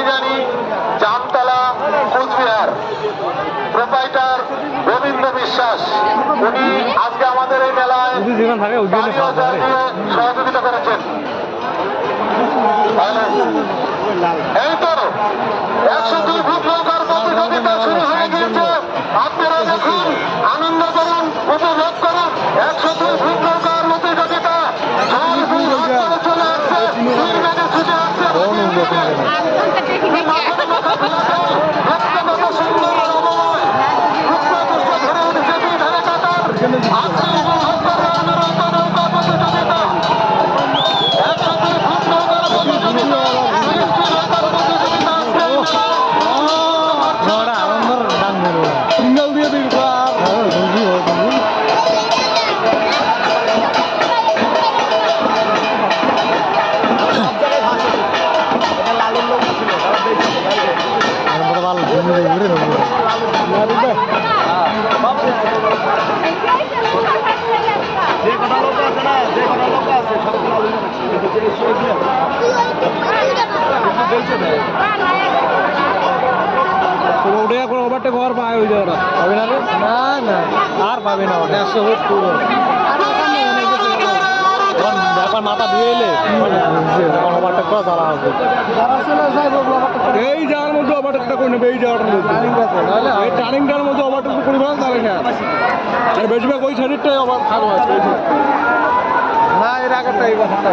Biryani, Jamtala, Cooch Behar. Proprietor Govinda বিশ্বাস, উনি আজকে আমাদের এই মেলায় পানীয় জল দিয়ে সহযোগিতা করেছেন। এই তো 102 ফুট নৌকার প্রতিযোগিতা শুরু হয়ে গিয়েছে। আপনারা দেখুন, আনন্দ করুন, উপভোগ করুন। 102 ফুট নৌকার প্রতিযোগিতা জল ফুল হাত করে চলে আসছে, তীর বেগে ছুটে আসছে। রক্তগত সুন্দর অবময় রুক্ষ ধরে উঠেছে দুই ধারে কাতার। আজকে উপভোগ করবে অনবরত নৌকা প্রতিযোগিতা। 102 ফুট নৌকার প্রতিযোগিতা, 30টি নৌকার প্রতিযোগিতা আজকে এই মেলায়। সিঙ্গেল দিয়ে দিন যে কটা লোক আছে না, যে কটা লোক আছে সবগুলো ওটা এখন ওভারটেক হওয়ার পায় ওই জায়গাটা পাবে না রে? না না আর পাবে না ওটা 100 ফুট পুরো এখন মাথা দিয়ে এলে এখন ওভারটেক করা যারা আছে এই জায়গার মধ্যে ওভারটেকটা করে নেবে। এই জায়গাটার মধ্যে এই টার্নিংটার মধ্যে ওভারটেক পরিমাণ তাহলে না আর বেশিরভাগ ওই সাইডটাই আবার খারাপ আছে না এর আগেরটা এই বছরটা